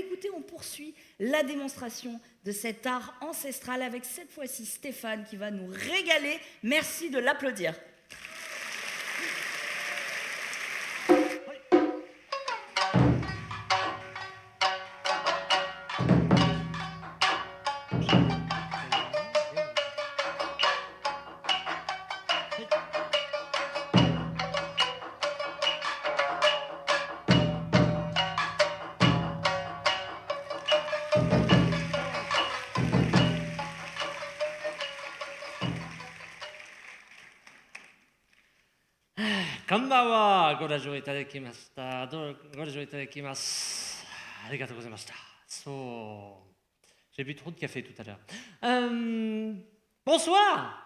écoutez, on poursuit la démonstration de cet art ancestral avec cette fois-ci Stéphane qui va nous régaler. Merci de l'applaudir. Konbanwa, gorajo itadakimashita. Gorajo itadakimasu. Arigatou gozaimashita. So. J'ai bu trop de café tout à l'heure. Bonsoir.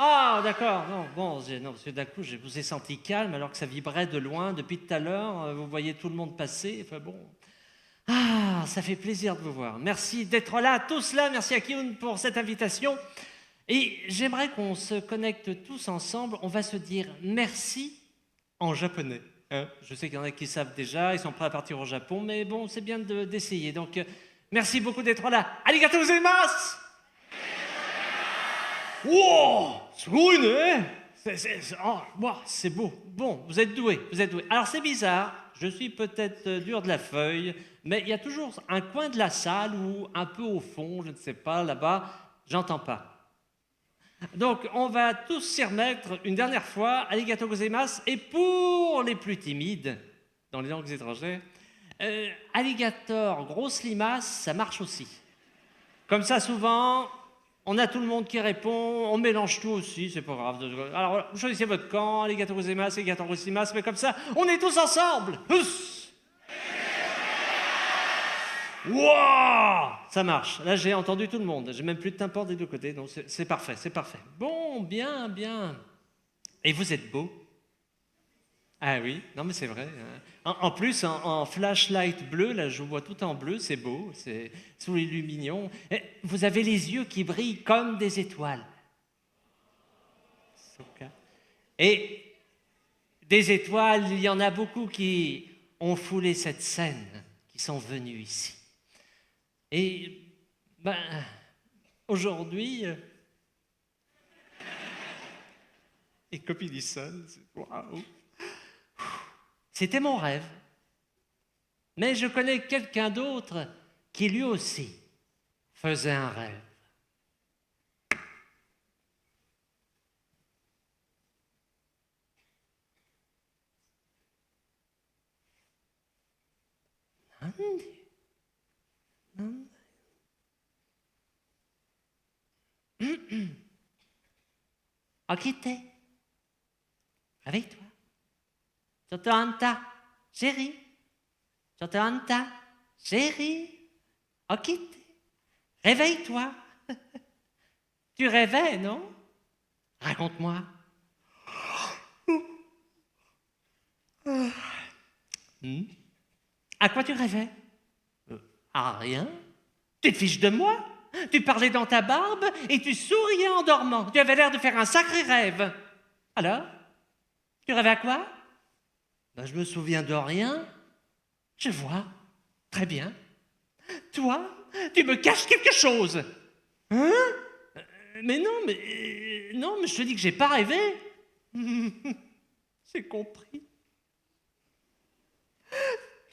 Ah, d'accord. Non, bon, non, parce que d'un coup, je vous ai senti calme alors que ça vibrait de loin depuis tout à l'heure. Vous voyez tout le monde passer. Enfin bon. Ah, ça fait plaisir de vous voir. Merci d'être là, tous là. Merci à Kyun pour cette invitation. Et j'aimerais qu'on se connecte tous ensemble. On va se dire merci en japonais. Hein, je sais qu'il y en a qui savent déjà, ils sont prêts à partir au Japon, mais bon, c'est bien d'essayer. Donc, merci beaucoup d'être là. Arigatou gozaimasu! Wow! Sugoi ne! C'est beau. Bon, vous êtes doués, vous êtes doués. Alors, c'est bizarre, je suis peut-être dur de la feuille, mais il y a toujours un coin de la salle où, un peu au fond, je ne sais pas, là-bas, j'entends pas. Donc, on va tous s'y remettre une dernière fois. Arigatou gozaimasu. Et pour les plus timides, dans les langues étrangères, alligator, grosse limace, ça marche aussi. Comme ça, souvent, on a tout le monde qui répond, on mélange tout aussi, c'est pas grave. Alors, vous choisissez votre camp, arigatou gozaimasu, alligator grosse limace, mais comme ça, on est tous ensemble. Wow! Ça marche. Là, j'ai entendu tout le monde. J'ai même plus de tympan des deux côtés. Donc, c'est parfait, c'est parfait. Bon, bien, bien. Et vous êtes beau. Ah oui, non mais c'est vrai. En plus, en flashlight bleu, là, je vous vois tout en bleu, c'est beau. C'est sous l'illumination. Vous avez les yeux qui brillent comme des étoiles. Et des étoiles, il y en a beaucoup qui ont foulé cette scène, qui sont venus ici. Et ben, aujourd'hui, et comme il dit ça, waouh, c'était mon rêve. Mais je connais quelqu'un d'autre qui lui aussi faisait un rêve. Okite, réveille-toi. Choto anta, chérie. Choto anta, chérie. Okite, réveille-toi. Tu rêvais, non? Raconte-moi. À quoi tu rêvais? À rien. Tu te fiches de moi? Tu parlais dans ta barbe et tu souriais en dormant. Tu avais l'air de faire un sacré rêve. Alors? Tu rêvais à quoi? Ben, je me souviens de rien. Je vois. Très bien. Toi, tu me caches quelque chose. Hein? Mais non, mais je te dis que j'ai pas rêvé. J'ai compris.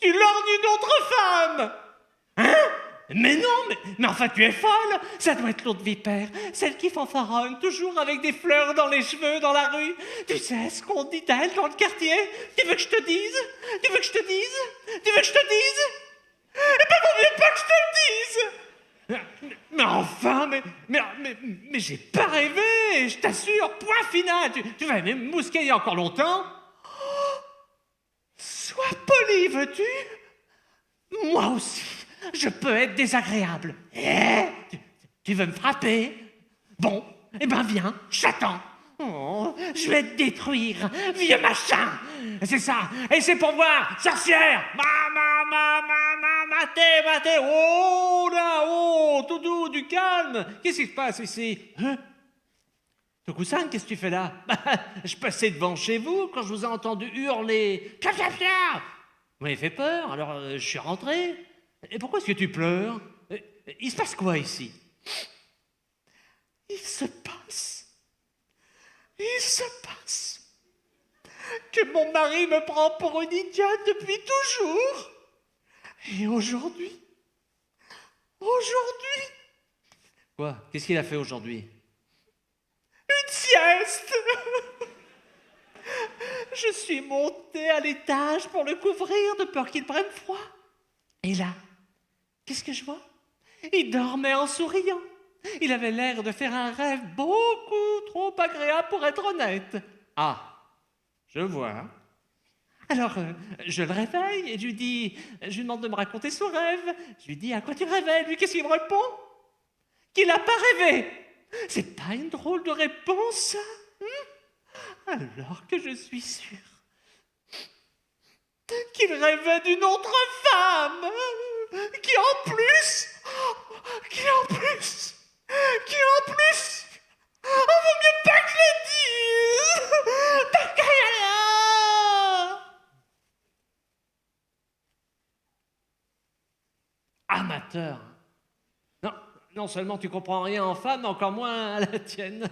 Tu lors d'une autre femme. Hein? Mais non, mais enfin tu es folle. Ça doit être l'autre vipère, celle qui fanfaronne toujours avec des fleurs dans les cheveux dans la rue. Tu sais ce qu'on dit d'elle dans le quartier? Tu veux que je te dise? Tu veux que je te dise? Tu veux que je te dise? Eh ben vaut mieux pas que je te le dise. Mais enfin, mais j'ai pas rêvé, je t'assure, point final. Tu vas même mousquer il y a encore longtemps. Oh, sois poli, veux-tu? Moi aussi. Je peux être désagréable. Tu veux me frapper? Bon, eh ben viens, j'attends. Oh, je vais te détruire, vieux machin. C'est ça, et c'est pour voir, sorcière. Maté. Oh là, oh, tout doux, du calme. Qu'est-ce qui se passe ici? Hein? Tokusan, qu'est-ce que tu fais là? Je passais devant chez vous quand je vous ai entendu hurler. Pia, pia, pia. Vous m'avez fait peur, alors je suis rentré. Et pourquoi est-ce que tu pleures? Il se passe quoi ici? Il se passe que mon mari me prend pour une idiote depuis toujours. Et aujourd'hui, Quoi? Qu'est-ce qu'il a fait aujourd'hui? Une sieste. Je suis montée à l'étage pour le couvrir de peur qu'il prenne froid. Et là, qu'est-ce que je vois? Il dormait en souriant. Il avait l'air de faire un rêve beaucoup trop agréable pour être honnête. Ah, je vois. Alors, je le réveille et je lui demande de me raconter son rêve. Je lui dis, à quoi tu rêvais? Lui, qu'est-ce qu'il me répond? Qu'il n'a pas rêvé. C'est pas une drôle de réponse, ça? Alors que je suis sûre qu'il rêvait d'une autre femme, qui en plus, vaut mieux pas que je le dise. Amateur. Non, non seulement tu comprends rien en femme, mais encore moins à la tienne.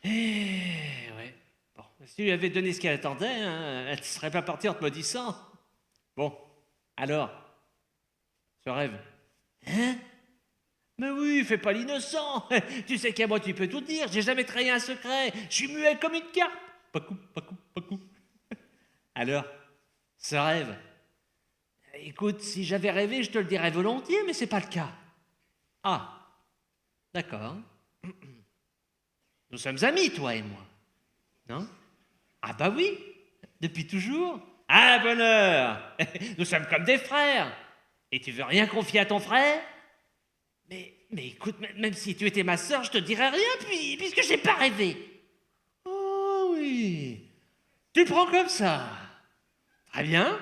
Ouais. Bon, si tu lui avais donné ce qu'elle attendait, hein, elle ne serait pas partie en te maudissant. Bon, alors, ce rêve. Hein? Mais oui, fais pas l'innocent. Tu sais qu'à moi tu peux tout dire, j'ai jamais trahi un secret. Je suis muet comme une carpe. Pacou. Alors, ce rêve. Écoute, si j'avais rêvé, je te le dirais volontiers, mais c'est pas le cas. Ah, d'accord. Nous sommes amis, toi et moi. Non? Ah bah oui, depuis toujours. Ah, bonheur. Nous sommes comme des frères. Et tu veux rien confier à ton frère? Mais écoute, même si tu étais ma sœur, je te dirais rien, puisque j'ai pas rêvé. Oh oui, tu le prends comme ça. Très bien.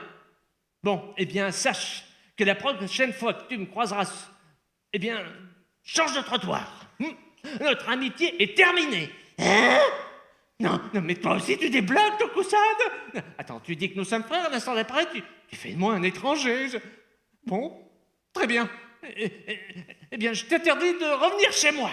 Bon, eh bien, sache que la prochaine fois que tu me croiseras, eh bien, change de trottoir. Notre amitié est terminée. Hein? Non, mais toi aussi tu débloques, Tokusade. Attends, tu dis que nous sommes frères, l'instant d'après, tu fais de moi un étranger. Bon, très bien. Eh bien, je t'interdis de revenir chez moi.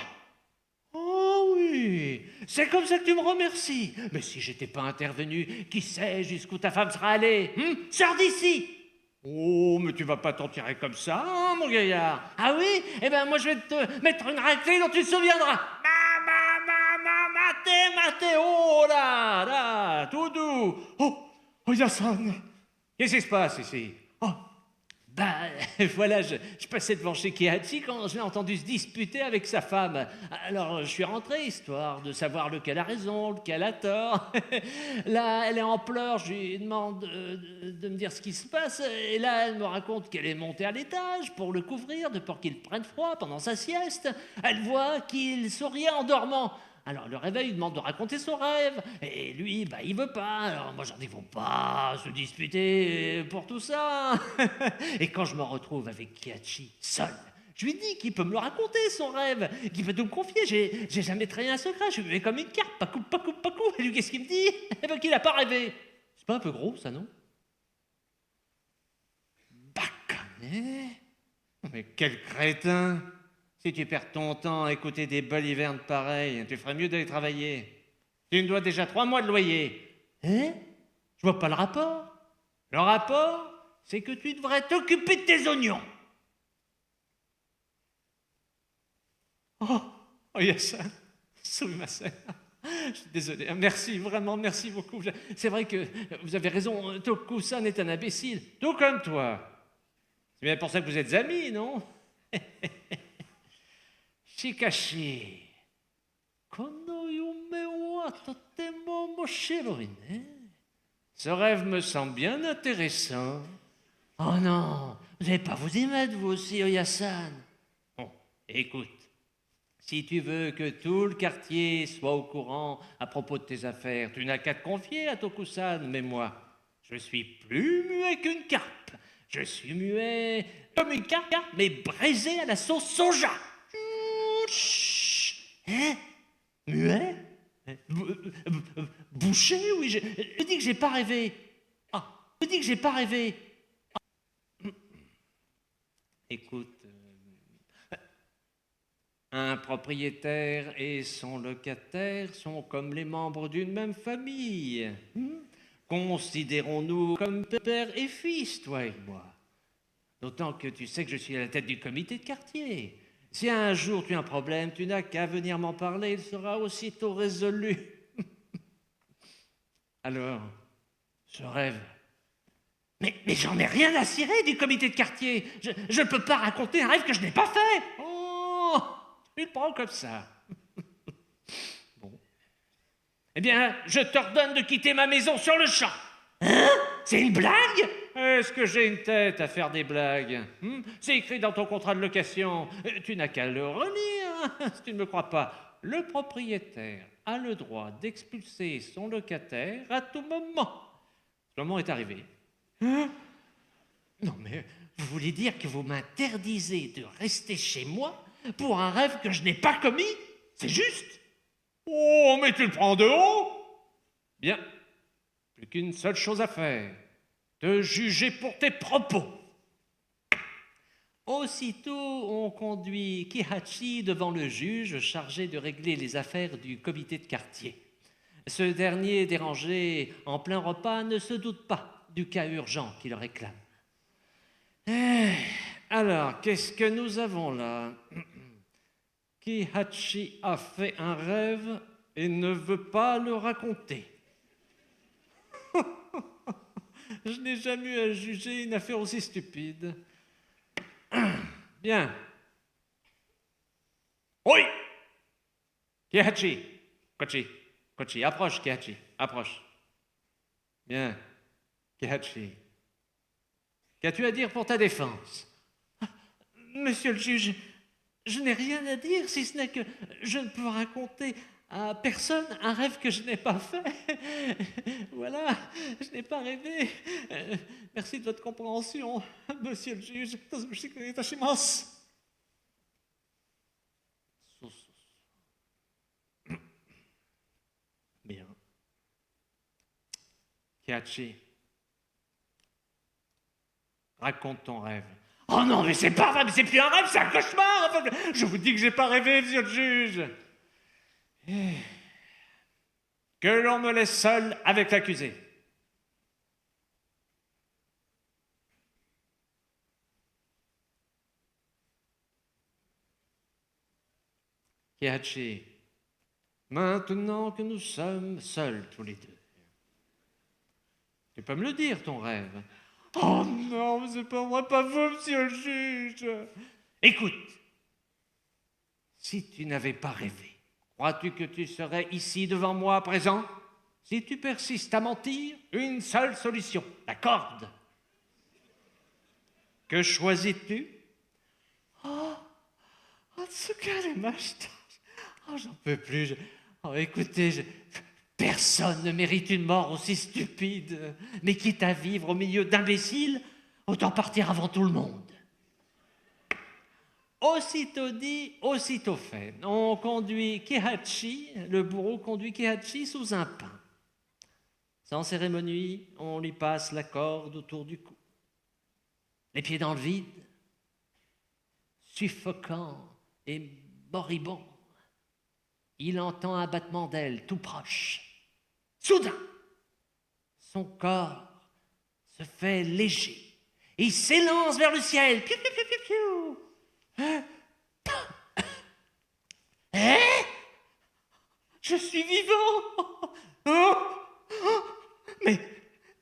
Oh oui, c'est comme ça que tu me remercies. Mais si j'étais pas intervenu, qui sait jusqu'où ta femme sera allée? Sors d'ici. Oh, mais tu vas pas t'en tirer comme ça, hein, mon gaillard. Ah oui? Eh ben moi je vais te mettre une raclée dont tu te souviendras. Maté, oh là, tout doux. Oh, Yasan. Qu'est-ce qui se passe ici? Oh, voilà, je passais devant chez Kihachi quand je l'ai entendu se disputer avec sa femme. Alors, je suis rentré, histoire de savoir lequel a raison, lequel a tort. Là, elle est en pleurs, je lui demande de me dire ce qui se passe. Et là, elle me raconte qu'elle est montée à l'étage pour le couvrir, de peur qu'il prenne froid pendant sa sieste. Elle voit qu'il souriait en dormant. Alors, le réveil, il demande de raconter son rêve. Et lui, il veut pas. Alors, moi, j'en dis, faut pas se disputer pour tout ça. Et quand je me retrouve avec Kihachi, seul, je lui dis qu'il peut me le raconter, son rêve, qu'il peut tout me confier. J'ai jamais trahi un secret. Je lui mets comme une carte, pacou. Et lui, qu'est-ce qu'il me dit? Eh ben, qu'il a pas rêvé. C'est pas un peu gros, ça, non? Bakane. Mais quel crétin! Si tu perds ton temps à écouter des balivernes pareilles, tu ferais mieux d'aller travailler. Tu me dois déjà 3 mois de loyer. Hein? Je vois pas le rapport. Le rapport, c'est que tu devrais t'occuper de tes oignons. Oh, Yasan, sumimasen. Je suis désolé, merci, vraiment, merci beaucoup. C'est vrai que vous avez raison, Toku-san est un imbécile, tout comme toi. C'est bien pour ça que vous êtes amis, non? Shikashi, kono yume wa totemo moshiroi ne. Ce rêve me semble bien intéressant. Oh non, vous n'allez pas vous y mettre, vous aussi, Oyasan. Bon, écoute, si tu veux que tout le quartier soit au courant à propos de tes affaires, tu n'as qu'à te confier à Toku-san, mais moi, je suis plus muet qu'une carpe. Je suis muet comme une carpe, mais braisé à la sauce soja. Chut. Hein? Muet? Bouché? Oui, je dis que j'ai pas rêvé. Ah, vous dis que j'ai pas rêvé. Écoute, un propriétaire et son locataire sont comme les membres d'une même famille. Considérons-nous comme père et fils, toi et moi. D'autant que tu sais que je suis à la tête du comité de quartier. Si un jour tu as un problème, tu n'as qu'à venir m'en parler, il sera aussitôt résolu. Alors, ce rêve. Mais j'en ai rien à cirer du comité de quartier. Je ne peux pas raconter un rêve que je n'ai pas fait. Oh, tu le prends comme ça. Bon. Eh bien, je t'ordonne de quitter ma maison sur le champ. Hein? C'est une blague? Est-ce que j'ai une tête à faire des blagues? C'est écrit dans ton contrat de location. Tu n'as qu'à le relire, si tu ne me crois pas. Le propriétaire a le droit d'expulser son locataire à tout moment. Ce moment est arrivé. Hein? Non, mais vous voulez dire que vous m'interdisez de rester chez moi pour un rêve que je n'ai pas commis? C'est juste? Oh, mais tu le prends de haut? Bien. Plus qu'une seule chose à faire. Te juger pour tes propos. Aussitôt, on conduit Kihachi devant le juge chargé de régler les affaires du comité de quartier. Ce dernier, dérangé en plein repas, ne se doute pas du cas urgent qui le réclame. Alors, qu'est-ce que nous avons là? Kihachi a fait un rêve et ne veut pas le raconter. Je n'ai jamais eu à juger une affaire aussi stupide. Bien. Oui! Kihachi! Kochi, approche, Kihachi, approche. Bien. Kihachi. Qu'as-tu à dire pour ta défense? Monsieur le juge, je n'ai rien à dire, si ce n'est que je ne peux raconter à personne un rêve que je n'ai pas fait. Voilà, je n'ai pas rêvé. Merci de votre compréhension, monsieur le juge. Bien. Kihachi, raconte ton rêve. Oh non, mais c'est pas vrai, mais c'est plus un rêve, c'est un cauchemar. Enfin, je vous dis que j'ai pas rêvé, monsieur le juge. Que l'on me laisse seul avec l'accusé. Kihachi, maintenant que nous sommes seuls tous les deux, tu peux me le dire, ton rêve? Oh non, mais c'est pas moi, pas vous, monsieur le juge. Écoute, si tu n'avais pas rêvé, crois-tu que tu serais ici devant moi à présent? Si tu persistes à mentir, une seule solution, la corde. Que choisis-tu? Oh, j'en peux plus. Oh, écoutez, personne ne mérite une mort aussi stupide. Mais quitte à vivre au milieu d'imbéciles, autant partir avant tout le monde. Aussitôt dit, aussitôt fait. On conduit Kihachi, le bourreau conduit Kihachi sous un pin. Sans cérémonie, on lui passe la corde autour du cou. Les pieds dans le vide, suffocant et moribond. Il entend un battement d'ailes tout proche. Soudain, son corps se fait léger et il s'élance vers le ciel. Piou, piou, piou, piou, piou. Hein? Je suis vivant. Oh, mais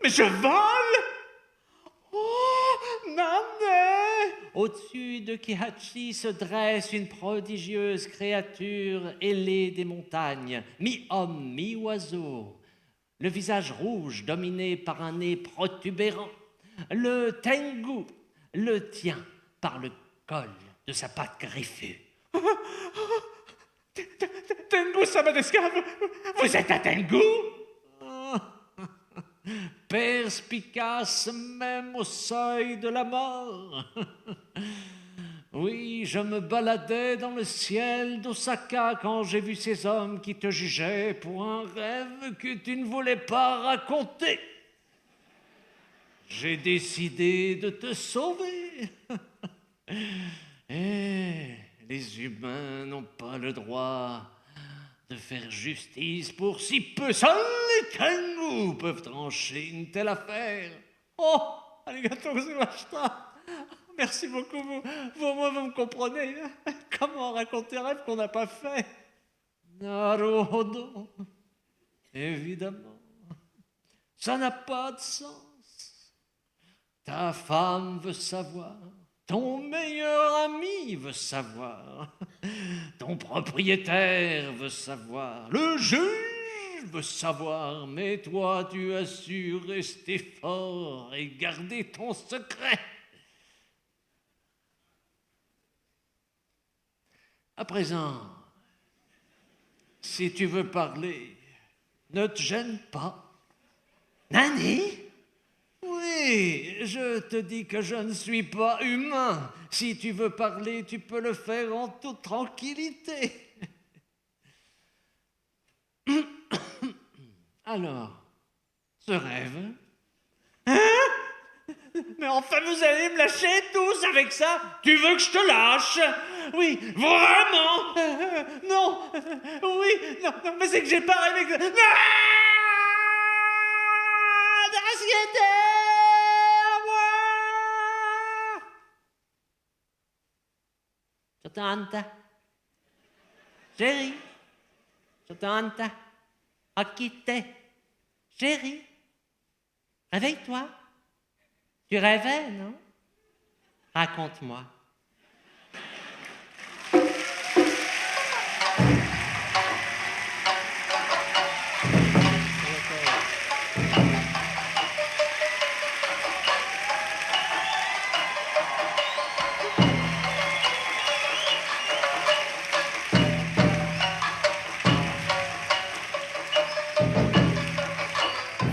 je vole. Oh, Nané! Au-dessus de Kihachi se dresse une prodigieuse créature ailée des montagnes, mi-homme, mi-oiseau, le visage rouge dominé par un nez protubérant. Le Tengu le tient par le col de sa patte griffue. Tengu sama desu ka? Vous êtes un Tengu? Perspicace même au seuil de la mort. Oui, je me baladais dans le ciel d'Osaka quand j'ai vu ces hommes qui te jugeaient pour un rêve que tu ne voulais pas raconter. j'ai décidé de te sauver. Et les humains n'ont pas le droit de faire justice pour si peu. Seuls les kangourous peuvent trancher une telle affaire. Oh, arigato gozaimashita. Merci beaucoup, vous me comprenez. Comment raconter un rêve qu'on n'a pas fait? Naruhodo. Évidemment, ça n'a pas de sens. Ta femme veut savoir, ton meilleur ami veut savoir, ton propriétaire veut savoir, le juge veut savoir, mais toi tu as su rester fort et garder ton secret. À présent, si tu veux parler, ne te gêne pas. Nani? Oui, je te dis que je ne suis pas humain. Si tu veux parler, tu peux le faire en toute tranquillité. Alors, ce rêve? Mais enfin, vous allez me lâcher tous avec ça? Tu veux que je te lâche? Oui, vraiment? Non, oui, non, mais c'est que j'ai pas rêvé que... Non! D'anxiété à moi! Sotanta. Chérie. Sotanta. Akite. Chérie. Réveille-toi. Tu rêvais, non? Raconte-moi.